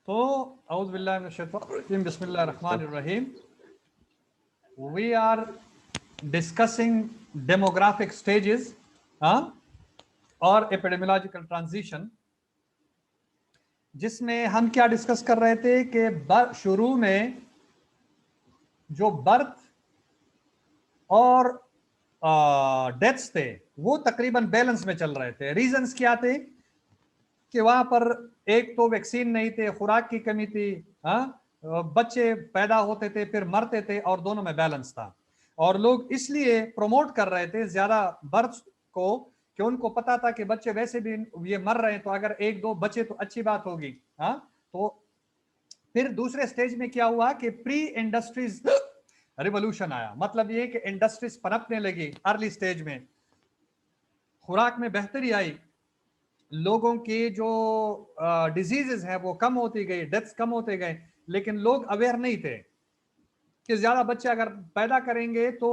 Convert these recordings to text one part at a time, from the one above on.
तो औज़ु बिल्लाहि मिनश शैतानिर रजीम, बिस्मिल्लाहिर रहमानिर रहीम। We are discussing demographic stages और एपिडेमियोलॉजिकल ट्रांजिशन, जिसमें हम क्या डिस्कस कर रहे थे कि शुरू में जो बर्थ और डेथ्स थे वो तकरीबन बैलेंस में चल रहे थे। रीजंस क्या थे कि वहां पर एक तो वैक्सीन नहीं थे, खुराक की कमी थी, बच्चे पैदा होते थे फिर मरते थे, और दोनों में बैलेंस था। और लोग इसलिए प्रमोट कर रहे थे ज्यादा बर्थ को कि उनको पता था कि बच्चे वैसे भी ये मर रहे हैं, तो अगर एक दो बचे तो अच्छी बात होगी। तो फिर दूसरे स्टेज में क्या हुआ कि प्री इंडस्ट्रीज रिवोल्यूशन आया। मतलब ये कि इंडस्ट्रीज पनपने लगी अर्ली स्टेज में, खुराक में बेहतरी आई, लोगों की जो डिजीजेस हैं वो कम होती गई, डेथ्स कम होते गए, लेकिन लोग अवेयर नहीं थे कि ज्यादा बच्चे अगर पैदा करेंगे तो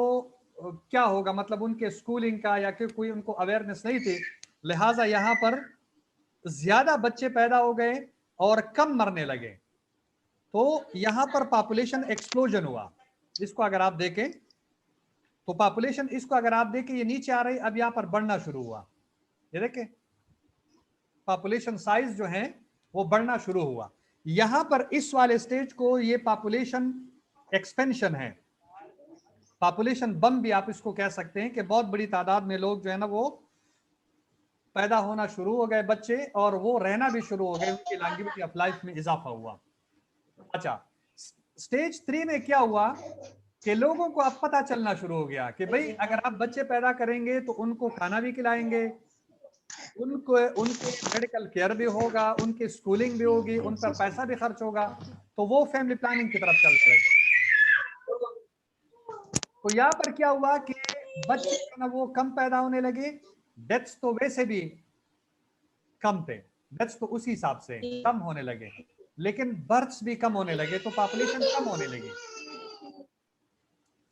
क्या होगा, मतलब उनके स्कूलिंग का या कि कोई उनको अवेयरनेस नहीं थी। लिहाजा यहां पर ज्यादा बच्चे पैदा हो गए और कम मरने लगे। तो यहां पर पॉपुलेशन एक्सप्लोजन हुआ। इसको अगर आप देखें तो पॉपुलेशन, इसको अगर आप देखें ये नीचे आ रही, अब यहां पर बढ़ना शुरू हुआ। ये देखें पॉपुलेशन साइज जो है वो बढ़ना शुरू हुआ। यहां पर इस वाले स्टेज को ये पॉपुलेशन एक्सपेंशन है, पॉपुलेशन बम भी आप इसको कह सकते हैं कि बहुत बड़ी तादाद में लोग जो है ना वो पैदा होना शुरू हो गए बच्चे, और वो रहना भी शुरू हो गए, उनकी लॉन्जेविटी ऑफ लाइफ में इजाफा हुआ। अच्छा, स्टेज 3 में क्या हुआ कि लोगों को अब पता चलना शुरू हो गया कि भाई अगर आप बच्चे पैदा करेंगे तो उनको खाना भी खिलाएंगे, उनको उनके मेडिकल केयर भी होगा, उनकी स्कूलिंग भी होगी, उन पर पैसा भी खर्च होगा, तो वो फैमिली प्लानिंग की तरफ चलने लगे। तो यहाँ पर क्या हुआ कि बच्चे जो ना वो कम पैदा होने लगे, डेथ्स तो वैसे भी कम थे, डेथ्स तो उसी हिसाब से कम होने लगे, लेकिन बर्थ्स भी कम होने लगे, तो पॉपुलेशन कम होने लगी।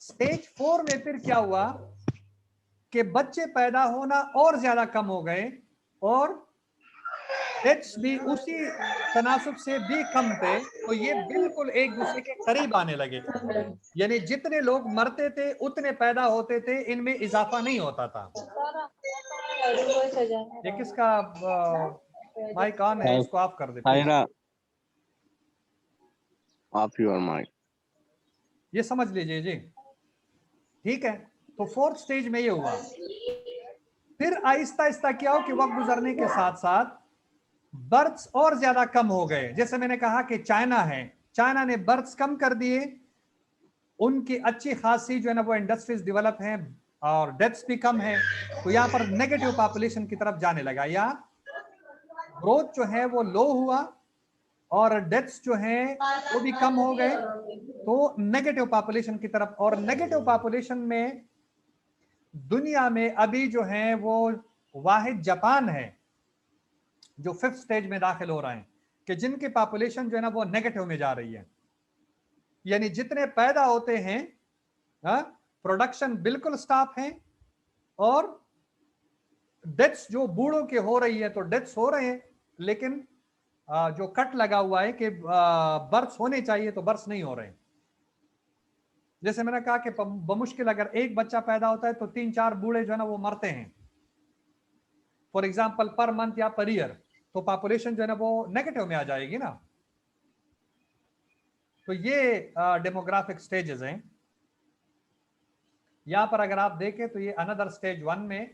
स्टेज 4 में फिर क्या हुआ कि बच्चे पैदा होना और ज्यादा कम हो गए, और डेथ्स भी उसी तनासुब से भी कम थे। तो ये बिल्कुल एक दूसरे के करीब आने लगे, यानी जितने लोग मरते थे उतने पैदा होते थे, इनमें इजाफा नहीं होता था। ये किसका माइक ऑन है, इसको ऑफ कर दे प्लीज। Off your mic. ये समझ लीजिए जी, ठीक है। तो फोर्थ स्टेज में ये हुआ। फिर आहिस्ता आहिस्ता क्या हो कि वक्त गुजरने के साथ साथ बर्थ्स और ज्यादा कम हो गए। जैसे मैंने कहा कि चाइना है, चाइना ने बर्थ्स कम कर दिए, उनकी अच्छी खासी जो है ना वो इंडस्ट्रीज डेवलप हैं, और डेथ्स भी कम है, तो यहाँ पर नेगेटिव पॉपुलेशन की तरफ जाने लगा। या ग्रोथ जो है वो लो हुआ और डेथ्स जो है वो भी कम हो गए, तो नेगेटिव पॉपुलेशन की तरफ। और नेगेटिव पॉपुलेशन में दुनिया में अभी जो है वो वाहिद जापान है जो 5th स्टेज में दाखिल हो रहे हैं, कि जिनकी पॉपुलेशन जो है ना वो नेगेटिव में जा रही है। यानी जितने पैदा होते हैं, प्रोडक्शन बिल्कुल स्टॉप है, और डेथ्स जो बूढ़ों के हो रही है तो डेथ्स हो रहे हैं, लेकिन जो कट लगा हुआ है कि बर्थ होने चाहिए तो बर्थ नहीं हो रहे। जैसे मैंने कहा कि बमुश्किल अगर एक बच्चा पैदा होता है तो 3-4 बूढ़े जो है ना वो मरते हैं, फॉर एग्जाम्पल पर मंथ या पर ईयर, तो पॉपुलेशन जो है ना वो नेगेटिव में आ जाएगी ना। तो ये डेमोग्राफिक स्टेजेस हैं। यहां पर अगर आप देखें तो ये अनदर स्टेज 1 में,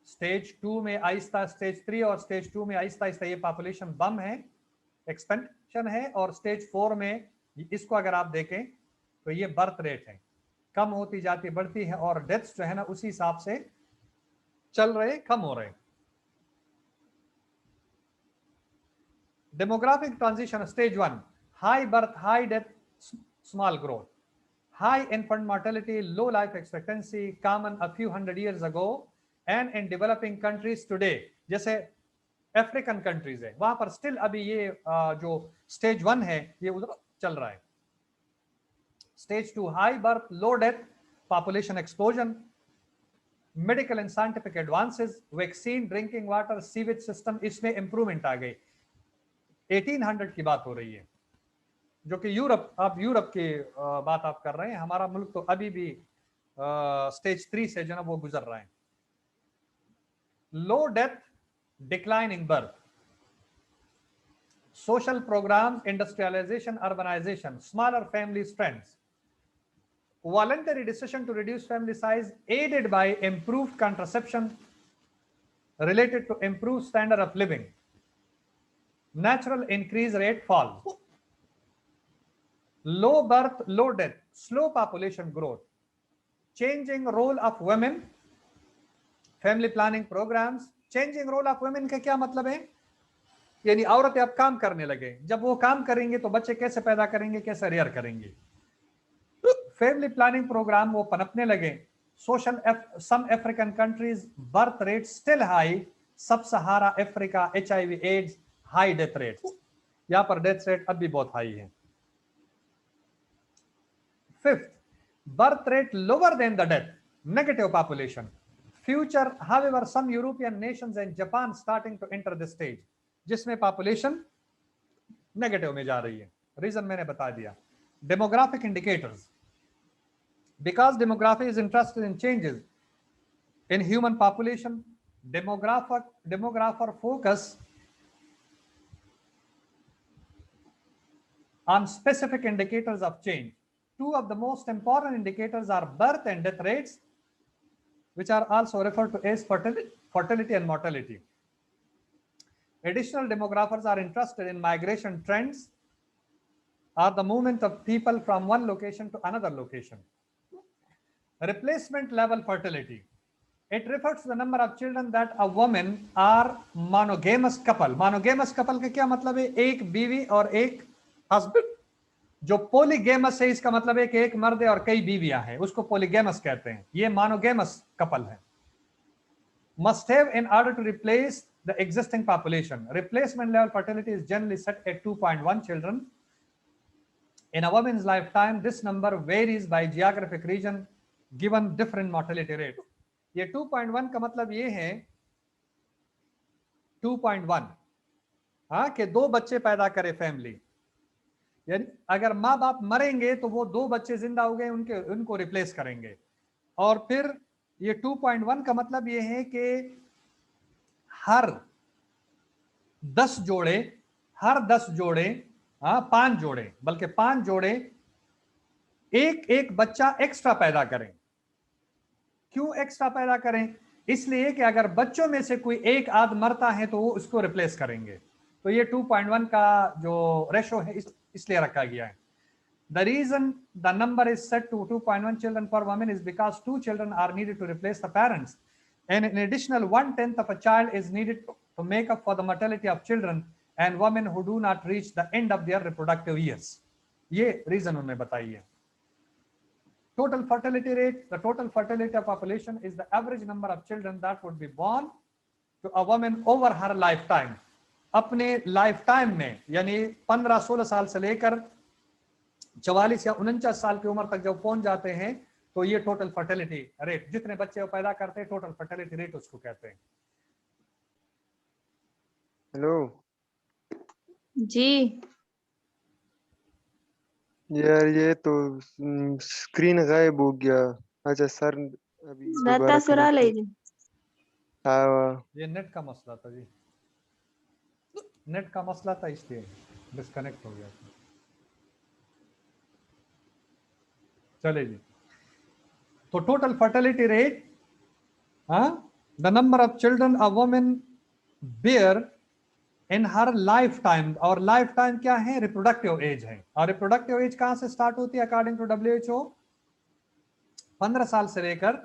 स्टेज 2 में आहिस्ता, स्टेज 3 और स्टेज 2 में आहिस्ता आहिस्ता ये पॉपुलेशन बम है, एक्सपेंशन है। और स्टेज 4 में इसको अगर आप देखें तो ये बर्थ रेट है, कम होती जाती बढ़ती है, और डेथ्स जो है ना उसी हिसाब से चल रहे, कम हो रहे। Demographic transition stage 1, high birth, high death, small growth, high infant mortality, low life expectancy, common a few hundred years ago and in developing countries today, जैसे अफ्रीकन कंट्रीज है वहां पर स्टिल अभी ये जो स्टेज 1 है ये उधर चल रहा है। Stage 2, high birth, low death, population explosion, medical and scientific advances, vaccine, drinking water, sewage system, इसमें इंप्रूवमेंट आ गई। 1800 की बात हो रही है, जो कि यूरोप, आप यूरोप की बात आप कर रहे हैं। हमारा मुल्क तो अभी भी स्टेज 3 से जो ना वो गुजर रहा है। लो death, declining birth, social programs, industrialization, urbanization, smaller family strengths, voluntary decision to reduce family size aided by improved contraception related to improved standard of living, natural increase rate fall, low birth, low death, slow population growth, changing role of women, family planning programs. changing role of women का क्या मतलब है? यानी औरतें अब काम करने लगे, जब वो काम करेंगे तो बच्चे कैसे पैदा करेंगे, कैसे रियर करेंगे। फैमिली प्लानिंग प्रोग्राम वो पनपने लगे। Social some African countries birth rate still high, sub Sahara Africa HIV AIDS high death rate, यहां पर डेथ रेट अब भी बहुत हाई है। Fifth, birth rate lower than the death, negative population. Future, however, some European nations and Japan starting to enter this stage, जिसमें population negative में जा रही है। रीजन मैंने बता दिया। Demographic indicators, because demography is interested in changes in human population, demographer focus on specific indicators of change. Two of the most important indicators are birth and death rates, which are also referred to as fertility and mortality. Additional demographers are interested in migration trends or the movement of people from one location to another location. Replacement level fertility. It refers to the number of children that a woman or monogamous couple. Monogamous couple का क्या मतलब है? एक बीवी और एक husband. जो पोलीगेमस है इसका मतलब है कि एक मर्द और कई बीवियां हैं, उसको पोलीगेमस कहते हैं। ये मोनोगेमस कपल है। Must have in order to replace the existing population. Replacement level fertility is generally set at 2.1 children in a woman's lifetime. This number varies by geographic region given different mortality rate. ये 2.1 का मतलब ये है 2.1, हाँ, कि 2 बच्चे पैदा करे फैमिली। यानी अगर माँ बाप मरेंगे तो वो 2 बच्चे जिंदा हो गए, उनको रिप्लेस करेंगे। और फिर ये 2.1 का मतलब ये है कि हर 10 जोड़े, हर 10 जोड़े, हाँ 5 जोड़े, बल्कि 5 जोड़े एक एक बच्चा एक्स्ट्रा पैदा करें। क्यों एक्स्ट्रा पैदा करें? इसलिए कि अगर बच्चों में से कोई एक आध मरता है तो वो उसको रिप्लेस करेंगे। तो ये 2.1 का जो रेशो है इसलिए रखा गया है। The reason the number is set to 2.1 children per woman is because 2 children are needed to replace the parents, and an additional 1/10 of a child is needed to make up for the mortality of children and women who do not reach the end of their reproductive years. ये reason उन्होंने बताई है। Total fertility rate, the total fertility of population is the average number of children that would be born to a woman over her lifetime. अपने lifetime में, यानी 15-16 साल से लेकर 44 या 49 साल की उम्र तक जब पहुंच जाते हैं तो ये टोटल फर्टिलिटी रेट, जितने बच्चे वो पैदा करते हैं टोटल फर्टिलिटी रेट उसको कहते हैं। हेलो जी यार, ये तो स्क्रीन गायब हो गया। अच्छा सर, अभी दोबारा सुरा ले हाँ, ये नेट का मसला था जी, नेट का मसला था इसलिए डिस्कनेक्ट हो गया। चले जी, तो total fertility rate, the number of children a woman bear in her life time. और लाइफ टाइम क्या है? रिप्रोडक्टिव एज है। और रिप्रोडक्टिव एज कहां से स्टार्ट होती है? अकॉर्डिंग टू WHO 15 साल से लेकर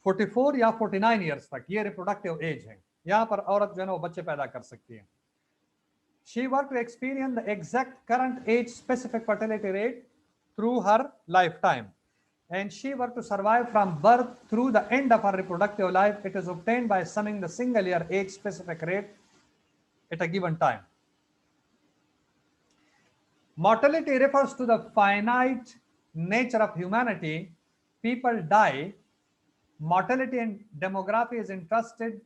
44 या 49 ईयर्स तक ये रिप्रोडक्टिव एज है। यहां पर औरत जो है ना वो बच्चे पैदा कर सकती है। She worked to experience the exact current age specific fertility rate through her lifetime, and she worked to survive from birth through the end of her reproductive life. It is obtained by summing the single year age specific rate at a given time. Mortality refers to the finite nature of humanity. People die. Mortality and demography is interested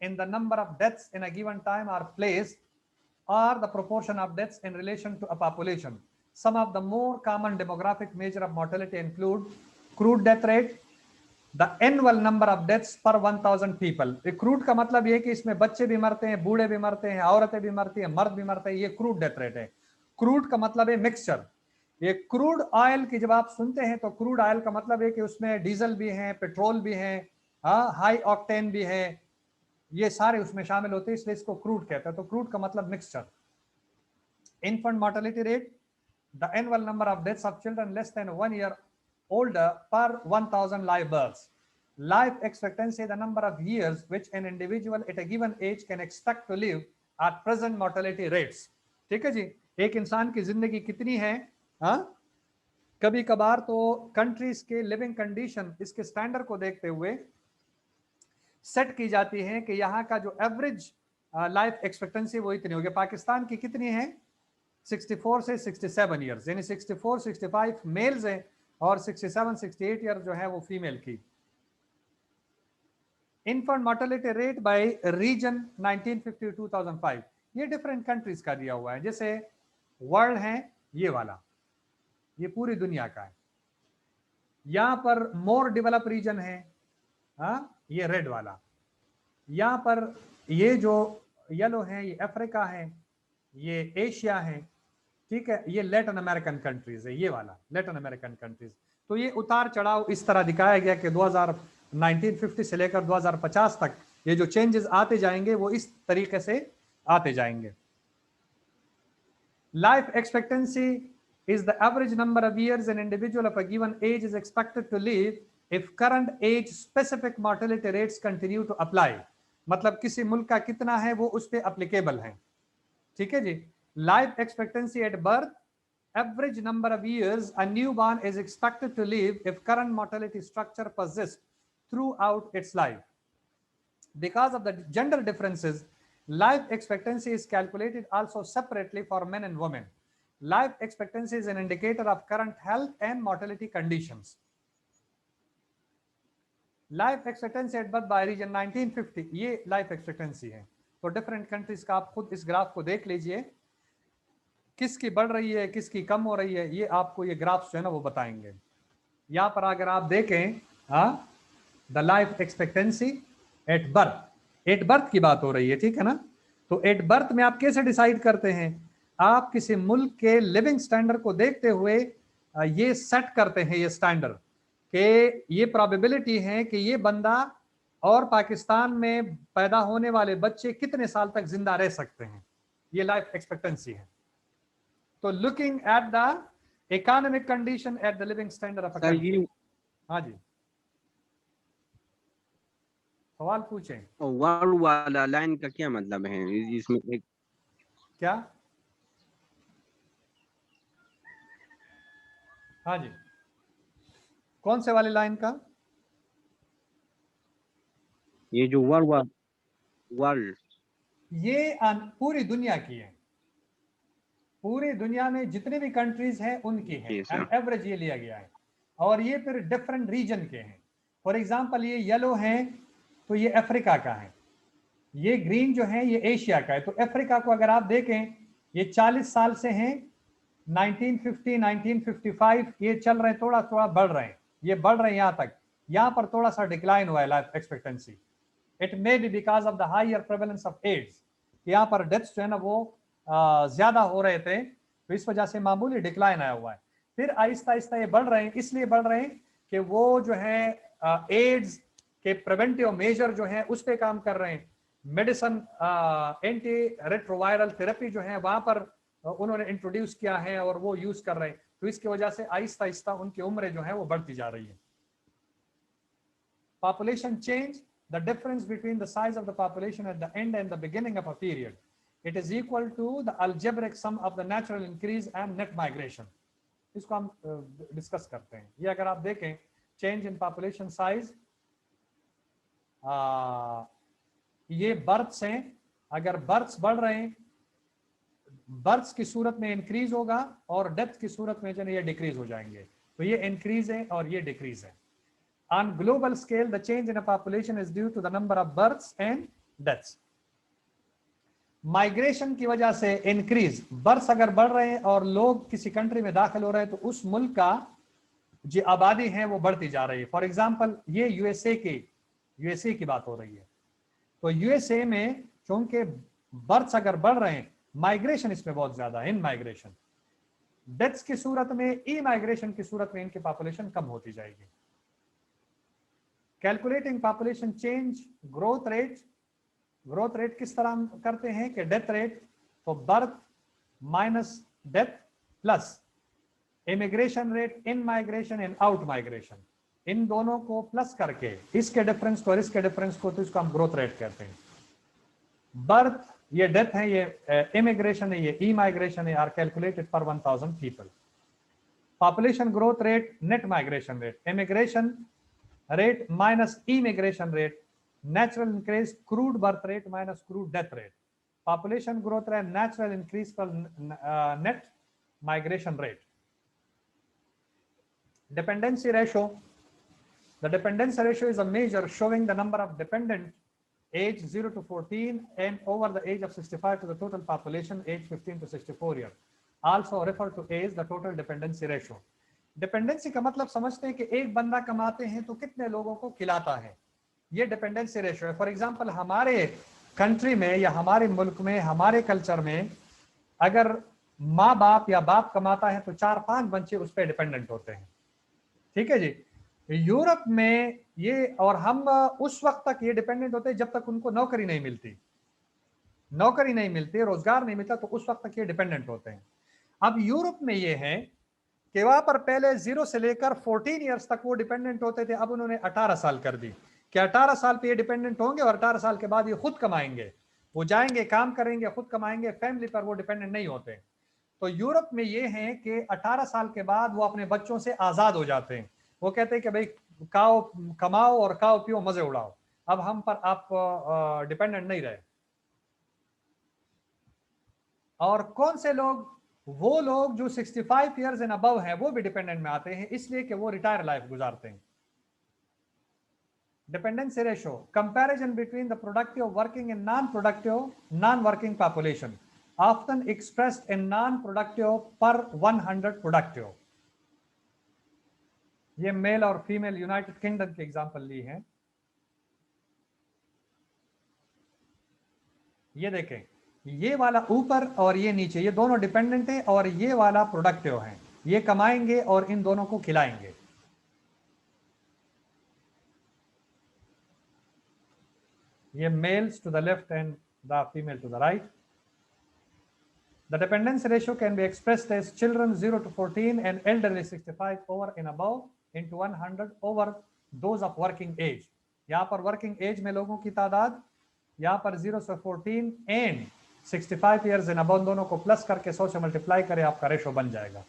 in the number of deaths in a given time or place. or the proportion of deaths in relation to a population. Some of the more common demographic measure of mortality include crude death rate, the annual number of deaths per 1000 people. Crude का मतलब ये कि इसमें बच्चे भी मरते हैं, बूढ़े भी मरते हैं, औरतें भी मरती हैं, मर्द भी मरते हैं, ये क्रूड डेथ रेट है। क्रूड का मतलब है मिक्सचर। ये क्रूड ऑयल की जब आप सुनते हैं तो क्रूड ऑयल का मतलब है कि उसमें डीजल भी है, पेट्रोल भी है, हाई ऑक्टेन भी है, ये सारे उसमें शामिल होते हैं, इसलिए इसको क्रूड कहते हैं। तो क्रूड का मतलब mixture. Infant mortality rate, the annual number of deaths of children less than 1 year older per 1000 live births. Life expectancy, the number of years which an individual at a given age can expect to live at present mortality rates. ठीक है जी, एक इंसान की जिंदगी कितनी है। कभी कभार तो कंट्रीज के लिविंग कंडीशन इसके स्टैंडर्ड को देखते हुए सेट की जाती है कि यहाँ का जो एवरेज लाइफ एक्सपेक्टेंसी वो इतनी होगी। पाकिस्तान की कितनी है? 64 से 67 ईयर्स, यानी 64 65 मेल्स हैं और 67 68 ईयर जो है वो फीमेल की। Infant mortality rate by region 1950 2005, ये डिफरेंट कंट्रीज का दिया हुआ है। जैसे वर्ल्ड है ये वाला, ये पूरी दुनिया का है। यहाँ पर मोर डेवलप रीजन है, ये रेड वाला। यहाँ पर ये जो येलो है ये अफ्रीका है, ये एशिया है, ठीक है, ये लैटिन अमेरिकन कंट्रीज है, ये वाला लैटिन अमेरिकन कंट्रीज। तो ये उतार चढ़ाव इस तरह दिखाया गया कि 1950 से लेकर 2050 तक ये जो चेंजेस आते जाएंगे वो इस तरीके से आते जाएंगे। Life expectancy is the average number of years an individual of a given age is expected to live if current age specific mortality rates continue to apply। मतलब किसी मुल्क का कितना है वो उस पे एप्लीकेबल है। ठीक है जी। Life expectancy at birth, average number of years a newborn is expected to live if current mortality structure persists throughout its life. Because of the gender differences, life expectancy is calculated also separately for men and women. Life expectancy is an indicator of current health and mortality conditions. Life expectancy at birth by region 1950, ये life expectancy है। तो different countries का आप खुद इस graph को देख लीजिए, किसकी बढ़ रही है किसकी कम हो रही है, ये आपको ये ग्राफ्स जो है ना वो बताएंगे। यहाँ पर अगर आप देखें, the life expectancy at birth की बात हो रही है, ठीक है ना। तो एट बर्थ में आप कैसे डिसाइड करते हैं? आप किसी मुल्क के लिविंग स्टैंडर्ड को देखते हुए ये सेट करते हैं ये स्टैंडर्ड कि ये प्रोबेबिलिटी है कि ये बंदा और पाकिस्तान में पैदा होने वाले बच्चे कितने साल तक जिंदा रह सकते हैं, ये लाइफ एक्सपेक्टेंसी है। तो looking at the economic condition at the living standard of a country. हाँ जी, सवाल पूछें। वर्ड वाला लाइन का क्या मतलब है इसमें? एक क्या? हाँ जी, कौन से वाली लाइन का? ये जो वर्ल्ड ये पूरी दुनिया की है, पूरी दुनिया में जितने भी कंट्रीज हैं उनकी है, एंड एवरेज ये लिया गया है। और ये फिर डिफरेंट रीजन के हैं। फॉर एग्जांपल ये येलो है तो ये अफ्रीका का है, ये ग्रीन जो है ये एशिया का है। तो अफ्रीका को अगर आप देखें ये 40 साल से हैं, 1950 1955 ये चल रहे हैं, थोड़ा थोड़ा बढ़ रहे हैं, ये बढ़ रहे हैं यहाँ तक। यहाँ पर थोड़ा सा डिक्लाइन हुआ है life expectancy. It may be because of the higher prevalence of AIDS, यहाँ पर डेथ्स जो है ना वो ज्यादा हो रहे थे, तो इस वजह से मामूली डिक्लाइन आया हुआ है। फिर आहिस्ता आहिस्ता ये बढ़ रहे हैं, इसलिए बढ़ रहे हैं कि वो जो है एड्स के प्रिवेंटिव मेजर जो है उस पर काम कर रहे हैं। मेडिसिन एंटी रेट्रोवायरल थेरेपी जो है वहां पर उन्होंने इंट्रोड्यूस किया है और वो यूज कर रहे हैं। तो इसकी वजह से आहिस्ता आहिस्ता उनकी उम्र जो है वो बढ़ती जा रही है। Population change, the difference between the size of the population at the end and the beginning of a period, it is equal to the algebraic sum of the natural increase and net migration. इसको हम discuss करते हैं। ये अगर आप देखें change in population size, ये births हैं, अगर बर्थ्स बढ़ रहे हैं, बर्थ्स की सूरत में इंक्रीज होगा और डेथ की सूरत में जो है ये डिक्रीज हो जाएंगे। तो ये इंक्रीज है और ये डिक्रीज है। On global scale, the change in a population is due to the number of births and deaths. Migration की वजह से इंक्रीज, बर्थ अगर बढ़ रहे हैं और लोग किसी कंट्री में दाखिल हो रहे हैं तो उस मुल्क का जो आबादी है वो बढ़ती जा रही है। फॉर एग्जांपल ये यूएसए की बात हो रही है, तो यूएसए में चूंकि बर्थ अगर बढ़ रहे हैं, माइग्रेशन इसमें बहुत ज्यादा है, इन माइग्रेशन, डेथ्स की सूरत में, ई माइग्रेशन की सूरत में इनकी पॉपुलेशन कम होती जाएगी। Calculating population change, growth rate किस तरह करते हैं कि डेथ रेट, तो birth minus death plus immigration rate, in migration and out migration, इन दोनों को प्लस करके इसके डिफरेंस को और इसके डिफरेंस को, तो इसको हम ग्रोथ रेट कहते हैं। बर्थ ये डेथ है, ये इमिग्रेशन है, ये ई माइग्रेशन है, आर कैलकुलेटेड पर 1000 people. Population growth rate, net migration rate, immigration rate minus immigration rate, natural increase, crude birth rate minus crude death rate, population growth rate, natural increase per net migration rate. Dependency ratio, the dependency ratio is a measure showing the number of dependent age 0 to 14 and over the age of 65 to the total population age 15 to 64 years, also referred to as the total dependency ratio. Dependency का मतलब समझते हैं कि एक बंदा कमाते हैं तो कितने लोगों को खिलाता है, ये डिपेंडेंसी रेशियो है। फॉर एग्जांपल हमारे कंट्री में या हमारे मुल्क में, हमारे कल्चर में, अगर माँ बाप या बाप कमाता है तो 4-5 बच्चे उस पर डिपेंडेंट होते हैं, ठीक है जी। यूरोप में ये, और हम उस वक्त तक ये डिपेंडेंट होते हैं जब तक उनको नौकरी नहीं मिलती, रोजगार नहीं मिलता, तो उस वक्त तक ये डिपेंडेंट होते हैं। अब यूरोप में ये है कि वहां पर पहले 0 से लेकर 14 ईयर्स तक वो डिपेंडेंट होते थे, अब उन्होंने 18 साल कर दी कि 18 साल पे ये डिपेंडेंट होंगे और 18 साल के बाद ये खुद कमाएंगे, वो जाएंगे काम करेंगे खुद कमाएंगे, फैमिली पर वो डिपेंडेंट नहीं होते। तो यूरोप में ये है कि 18 साल के बाद वो अपने बच्चों से आजाद हो जाते हैं, वो कहते हैं कि भाई खाओ कमाओ और खाओ पियो मजे उड़ाओ, अब हम पर आप डिपेंडेंट नहीं रहे। और कौन से लोग, वो लोग जो 65 ईयर्स एंड अबव है वो भी डिपेंडेंट में आते हैं, इसलिए कि वो रिटायर लाइफ गुजारते हैं। Dependency ratio, comparison between the productive working and non-productive non-working population, often expressed in non-productive per 100 productive। ये मेल और फीमेल यूनाइटेड किंगडम की एग्जांपल ली है। ये देखें, ये वाला ऊपर और ये नीचे, ये दोनों डिपेंडेंट है और ये वाला प्रोडक्टिव है, ये कमाएंगे और इन दोनों को खिलाएंगे। ये males to the left and the female to the right. The dependency ratio can be expressed as children 0 to 14 and elderly 65 over and above into 100 over those of working age। यहाँ पर working age में लोगों की तादाद, यहाँ पर 0 से 14 and 65 years and above दोनों को प्लस करके 100 से मल्टीप्लाई करें, आपका रेशो बन जाएगा।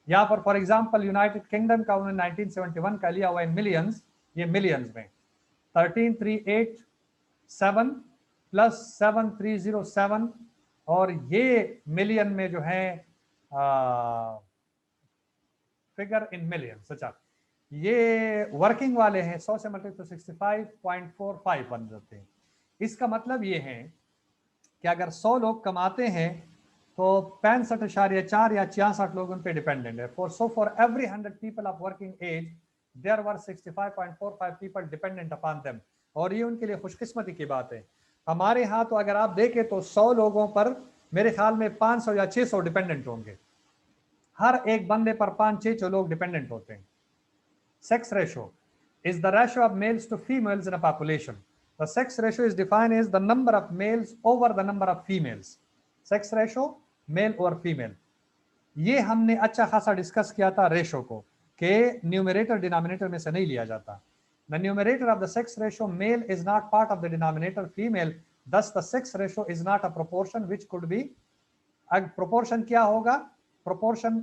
यहाँ पर फॉर एग्जांपल यूनाइटेड किंगडम का उन्होंने 1971 का लिया हुआ इन मिलियंस, ये मिलियंस में 13387 प्लस 7307 और ये मिलियन में जो है फिगर इन मिलियन। अच्छा, ये वर्किंग वाले हैं, 100 से मल्टीप्लाई तो 65.45 बन जाते हैं। इसका मतलब ये है कि अगर 100 लोग कमाते हैं तो 65.4 या 66 लोग उन पे डिपेंडेंट है। For every 100 people of working age there were 65.45 people dependent upon them. और ये उनके लिए खुशकिस्मती की बात है। हमारे यहाँ तो अगर आप देखें तो 100 लोगों पर मेरे ख्याल में 500 या 600 डिपेंडेंट होंगे, हर एक बंदे पर 5-6 लोग डिपेंडेंट होते हैं। Sex ratio is the ratio of males to females in a population. The sex ratio is defined as the number of males over the number of females. Sex ratio, male over female. ये हमने अच्छा खासा discuss किया था ratio को, कि numerator denominator में से नहीं लिया जाता। The numerator of the sex ratio male is not part of the denominator female, thus the sex ratio is not a proportion which could be। अब proportion क्या होगा? Proportion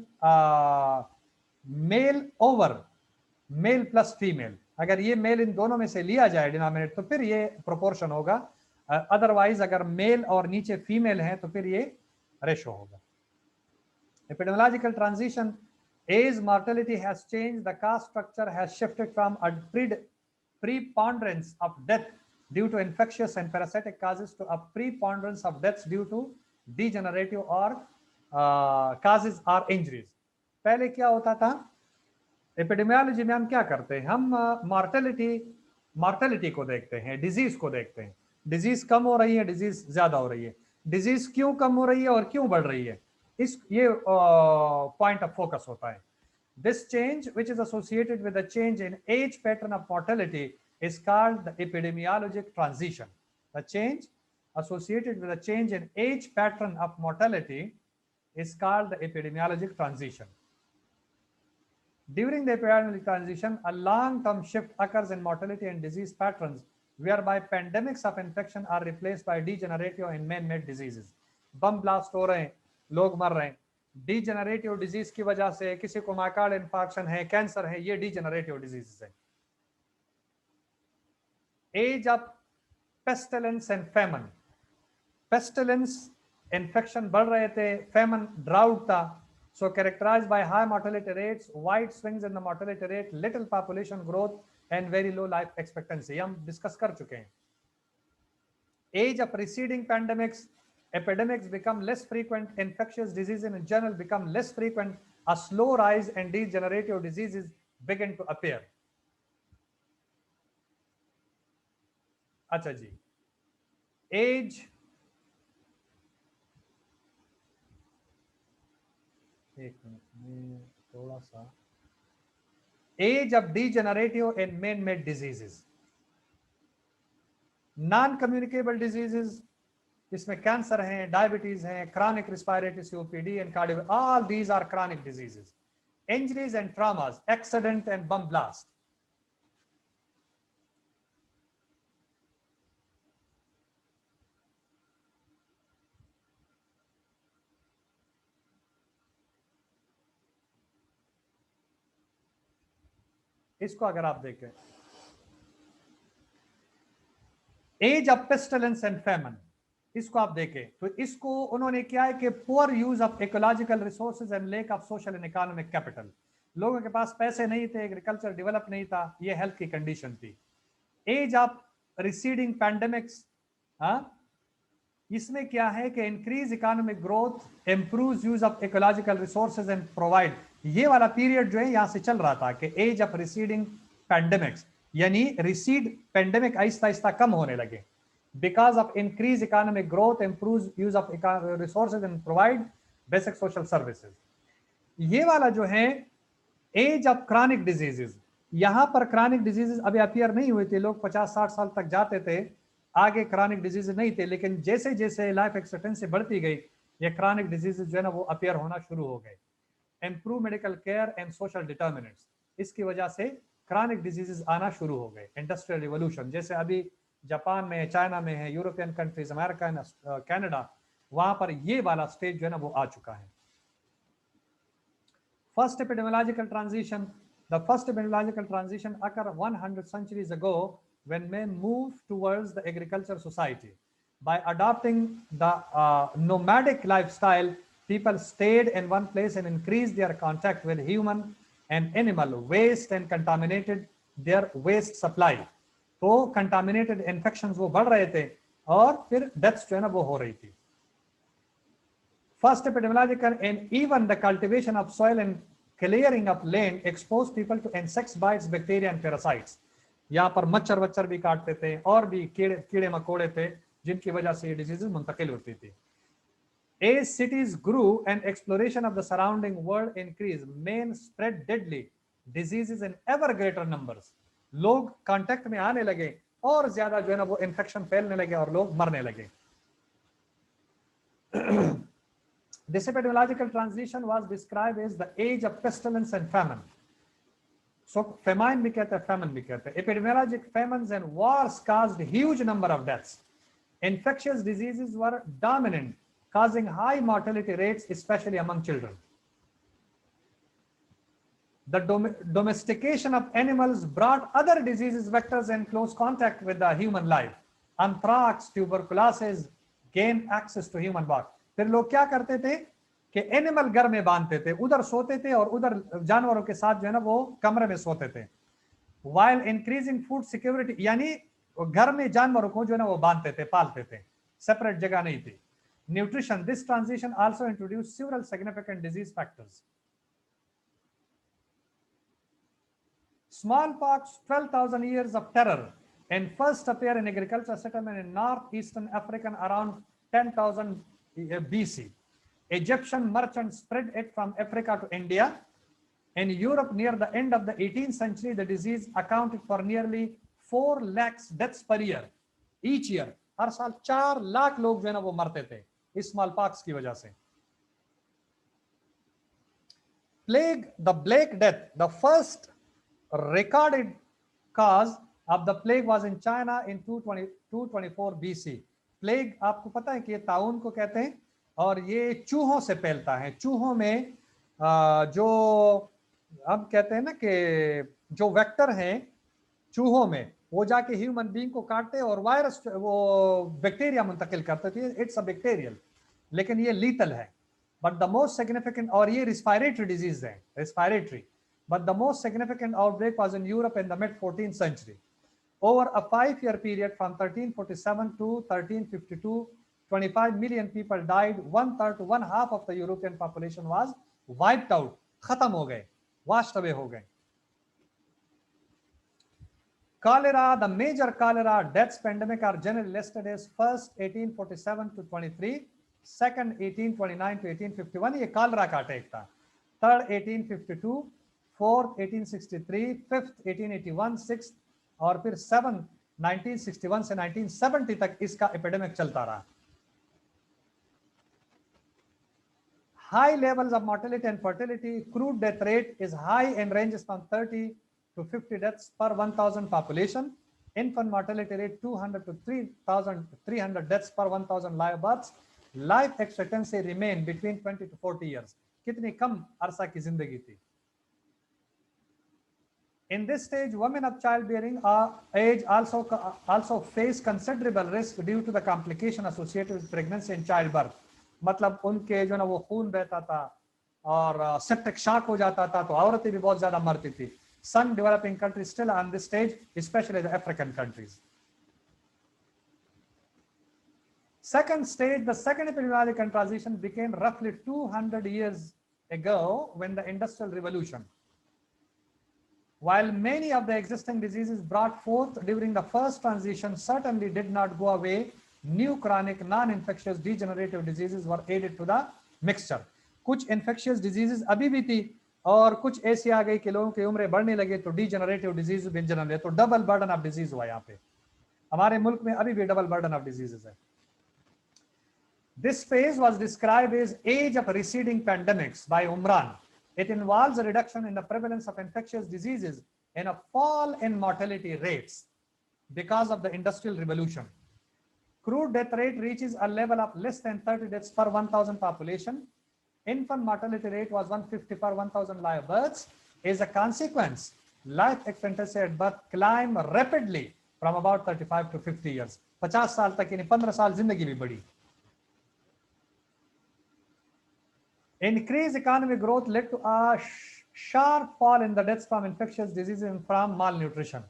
male over male plus female। अगर ये mail इन दोनों में से लिया जाए डिनोमिनेटर तो फिर ये प्रोपोर्शन होगा, अदरवाइज अगर मेल और नीचे फीमेल है तो फिर ये रेशो होगा। Epidemiological transition, age mortality has changed, the cause structure has shifted from a preponderance of death due to infectious and parasitic causes to a preponderance of deaths due to degenerative or causes or injuries. पहले क्या होता था, epidemiology में हम क्या करते हैं, हम मॉर्टेलिटी को देखते हैं, डिजीज को देखते हैं, डिजीज कम हो रही है, डिजीज ज्यादा हो रही है, डिजीज क्यों कम हो रही है और क्यों बढ़ रही है, ये पॉइंट ऑफ फोकस होता है. This change, which is associated with a change in age pattern of mortality, is called the epidemiologic transition. The change associated with a change in age pattern of mortality is called the epidemiologic transition. During the epidemiologic transition, a long-term shift occurs in mortality and disease patterns, whereby pandemics of infection are replaced by degenerative and man-made diseases. Bomb blast हो रहे हैं, लोग मर रहे हैं, degenerative disease की वजह से, किसी को माइकार्ड इंफार्क्शन है, कैंसर है, ये डिजेनरेटिव डिजीज है. Age of pestilence and famine, pestilence infection बढ़ रहे थे, फेमन ड्राउट था, so characterized by high mortality rates, wide swings in the mortality rate, little population growth and very low life expectancy. हम discuss कर चुके हैं. Age of preceding pandemics, epidemics become less frequent, infectious diseases in general become less frequent, a slow rise and degenerative diseases begin to appear. अच्छा जी, as एक minute में थोड़ा सा, age of degenerative and man-made diseases, non communicable diseases, इसमें cancer है, diabetes है, chronic respiratory COPD and cardio, all these are chronic diseases. Injuries and traumas, accident and bomb blast. इसको अगर आप देखें, age of pestilence and famine, इसको आप देखें तो इसको उन्होंने क्या है कि poor use of ecological resources and lack of social and economic capital, लोगों के पास पैसे नहीं थे, एग्रीकल्चर डेवलप नहीं था, ये हेल्थ की कंडीशन थी. एज ऑफ रिसीडिंग पैंडेमिक्स, इसमें क्या है कि increase economic growth, improve use of ecological resources and provide, ये वाला पीरियड जो है यहां से चल रहा था कि एज ऑफ रिसीडिंग पैंडेमिक्स, यानी रिसीड पैंडेमिक आहिस्ता आहिस्ता कम होने लगे because of increased economic growth, improves use of resources and provide basic social services. ये वाला जो है एज ऑफ क्रॉनिक डिजीजेस, यहाँ पर क्रॉनिक डिजीजेस अभी अपियर नहीं हुए थे, लोग 50-60 साल तक जाते थे, आगे क्रॉनिक डिजीजेस नहीं थे, लेकिन जैसे जैसे लाइफ एक्सपेक्टेंसी बढ़ती गई, ये क्रॉनिक डिजीजेस जो है ना वो अपियर होना शुरू हो गए. Improve medical care and social determinants, इसकी वजह से क्रॉनिक डिजीजेस आना शुरू हो गए. इंडस्ट्रियल रिवोल्यूशन, जैसे अभी जापान में है, चाइना में है, यूरोपियन कंट्रीज, अमेरिका, कनाडा, वहां पर ये वाला स्टेज जो है ना वो आ चुका है. First epidemiological transition, the first epidemiological transition occurred 100 centuries ago when men moved towards the agriculture society. By adopting the nomadic lifestyle, people stayed in one place and increased their contact with human and animal waste and contaminated their waste supply. तो contaminated infections वो बढ़ रहे थे और फिर deaths जो है ना वो हो रही थी. First epidemiological and even the cultivation of soil and clearing of land expose people to insects, bites, bacteria and parasites. यहाँ पर मच्छर भी काटते थे और भी कीड़े मकोड़े थे, जिनकी वजह से ये डिजीजेस मुंतकिल होती थी. As cities grew and exploration of the surrounding world increased, men spread deadly diseases in ever greater numbers. लोग कांटेक्ट में आने लगे और ज्यादा जो है ना वो इन्फेक्शन फैलने लगे और लोग मरने लगे. This epidemiological transition was described as the age of pestilence and famine. So famine भी कहते हैं, famine भी कहते हैं. Epidemiologic famines and wars caused huge number of deaths. Infectious diseases were dominant, causing high mortality rates, especially among children. The domestication of animals brought other diseases vectors in close contact with the human life. Anthrax, tuberculosis gained access to human body. फिर लोग क्या करते थे कि animal घर में बांधते थे, उधर सोते थे और उधर जानवरों के साथ जो है ना वो कमरे में सोते थे. While increasing food security, यानी वो घर में जानवरों को जो है ना वो बांधते थे, पालते थे, सेपरेट जगह नहीं थी। Nutrition, this transition also introduce several significant disease factors. Smallpox, 12,000 years of terror, and first appear in agricultural settlement in northeastern Africa around 10,000 BC. Egyptian merchants spread it from Africa to India. In Europe, near the end of the 18th century, the disease accounted for nearly 4 lakhs deaths per year. Each year, हर साल 4 लाख लोग जो है ना वो मरते थे इस smallpox की वजह से। Plague, the Black Death, the first recorded cause of the plague was in China in 224 BC. Plague आपको पता है कि ये ताउन को कहते हैं और ये चूहों से फैलता है। चूहों में जो हम कहते हैं ना कि जो वेक्टर हैं चूहों में, वो जाके ह्यूमन बीइंग को काटते हैं और वायरस वो बैक्टीरिया मुंतकिल करते थे। इट्स अ बैक्टीरियल, लेकिन ये लीथल है। बट द मोस्ट सिग्निफिकेंट, और ये रिस्पायरेटरी डिजीज है, respiratory. But the most significant outbreak was in Europe in the mid-14th century. Over a 5-year period from 1347 to 1352, 25 million people died. 1/3 to 1/2 of the European population was wiped out. खत्म हो गए, washed away हो गए। Cholera, the major cholera deaths pandemic are generally listed as first 1847 to 23, second 1829 to 1851, ये cholera का attack था। Third 1852, fourth 1863, fifth 1881, sixth और फिर सेवन 1961 से 1970 तक इसका एपिडेमिक चलता रहा। High levels of mortality and fertility, crude death rate is high and ranges from 30 to 50 deaths per 1,000 population. Infant mortality rate 200 to 3,300 deaths per 1,000 live births. Life expectancy remain between 20 to 40 years. कितनी कम अरसा की जिंदगी थी। In this stage, women of childbearing age also face considerable risk due to the complication associated with pregnancy and childbirth. मतलब उनके जो ना वो खून बहता था और सेप्टिक शॉक हो जाता था, तो औरतें भी बहुत ज्यादा मरती थी। Some developing countries still on this stage, especially the African countries. Second stage, the second epidemiological transition began roughly 200 years ago when the Industrial Revolution. While many of the existing diseases brought forth during the first transition certainly did not go away, new chronic non-infectious degenerative diseases were added to the mixture. कुछ infectious diseases अभी भी थी और कुछ ऐसी आ गई कि लोगों की उम्रें बढ़ने लगे तो degenerative disease भी जन्म ले, तो डबल बर्डन ऑफ डिजीज हुआ। यहाँ पे हमारे मुल्क में अभी भी डबल बर्डन ऑफ डिजीजेस है। This phase was described as age of receding pandemics by Umran. It involves a reduction in the prevalence of infectious diseases and a fall in mortality rates because of the Industrial Revolution. Crude death rate reaches a level of less than 30 deaths per 1,000 population. Infant mortality rate was 150 per 1,000 live births. As a consequence, life expectancy at birth climbed rapidly from about 35 to 50 years. 50 साल तक यानी 15 साल जिंदगी भी बढ़ी। Increased economic growth led to a sharp fall in the deaths from infectious diseases and from malnutrition.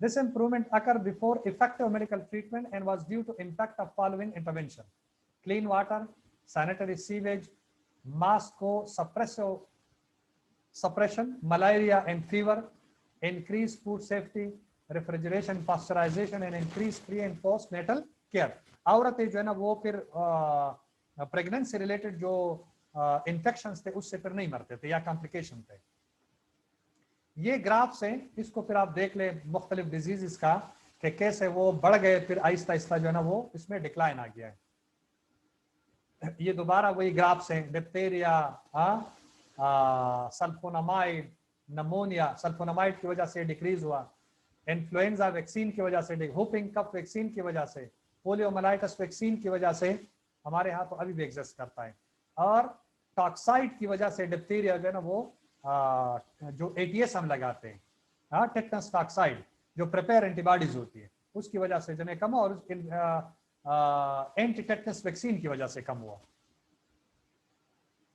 This improvement occurred before effective medical treatment and was due to impact of following intervention: clean water, sanitary sewage, mosquito suppression, malaria and fever, increased food safety, refrigeration, pasteurization, and increased pre and postnatal care. औरतें जो है ना वो फिर pregnancy related जो infections थे उससे फिर नहीं मरते थे या कॉम्प्लिकेशन थे। ये ग्राफ्स हैं, इसको फिर आप देख ले मुख्तलिफ डिजीजेस का कि कैसे वो बढ़ गए, फिर आहिस्ता आहिस्ता जो है ना वो इसमें डिक्लाइन आ गया है। ये दोबारा वही ग्राफ्स हैं, डिप्थीरिया, सल्फोनामाइड, नमोनिया, सल्फोनामाइड की वजह से डिक्रीज हुआ, इन्फ्लुएंजा वैक्सीन की वजह से, हुपिंग कफ वैक्सीन की वजह से, पोलियोमाइलाइटिस वैक्सीन की वजह से हमारे यहाँ तो अभी भी एग्जिस्ट करता है, और टॉक्साइड की वजह से डिप्थीरिया जो है ना वो जो एटीएस हम लगाते हैं, टेटनस टॉक्साइड जो प्रिपेयर एंटीबॉडीज होती है उसकी वजह से जने कम, और एंटी टेटनस वैक्सीन की वजह से कम हुआ।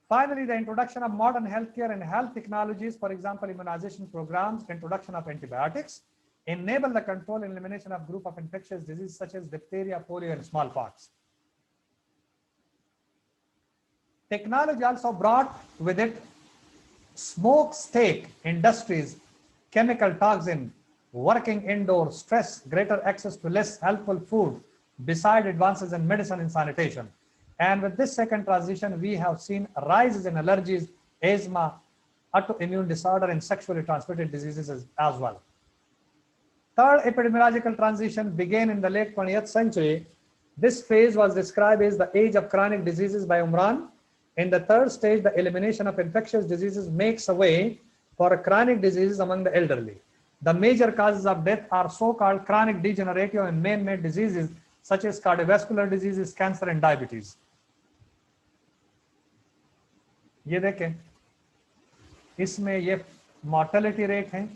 Finally, the introduction of modern healthcare and health technologies, for example, immunization programs, introduction of antibiotics, enable the control and elimination of group of infectious diseases such as diphtheria, polio, and smallpox. Technology also brought with it smokestack industries, chemical toxin, working indoor, stress, greater access to less healthful food, beside advances in medicine and sanitation. And with this second transition, we have seen rises in allergies, asthma, autoimmune disorder, and sexually transmitted diseases as well. Third epidemiological transition began in the late 20th century. This phase was described as the age of chronic diseases by Umran. In the third stage, the elimination of infectious diseases makes a way for chronic diseases among the elderly. The major causes of death are so-called chronic degenerative and man-made diseases such as cardiovascular diseases, cancer, and diabetes. ये देखें, इसमें ये mortality rate है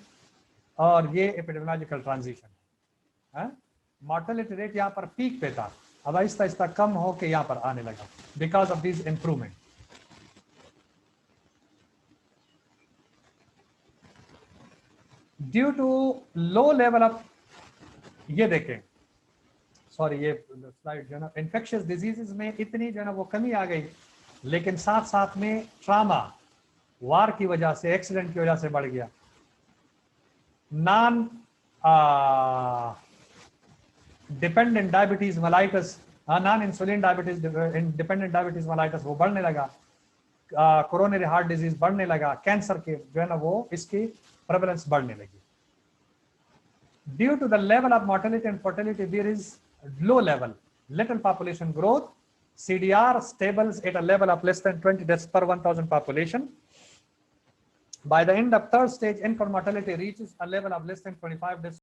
और ये epidemiological transition है. Mortality rate यहाँ पर peak पे था, अब आहिस्ता आहिस्ता कम हो के यहाँ पर आने लगा because of these improvement. Due to low level of, ये देखें, सॉरी ये स्लाइड जो ना infectious diseases में इतनी जो ना वो कमी आ गई, लेकिन साथ साथ में ट्रामा, वार की वजह से, एक्सीडेंट की वजह से बढ़ गया. Non dependent diabetes mellitus, non insulin diabetes dependent diabetes mellitus वो बढ़ने लगा, कोरोनरी हार्ट डिजीज बढ़ने लगा, कैंसर के जो है ना वो इसकी प्रेवलेंस बढ़ने लगी. Due to the level of mortality and fertility there is low level, little population growth, CDR stables at a level of less than 20 deaths per 1,000 population. By the end of third stage, infant mortality reaches a level of less than 25 deaths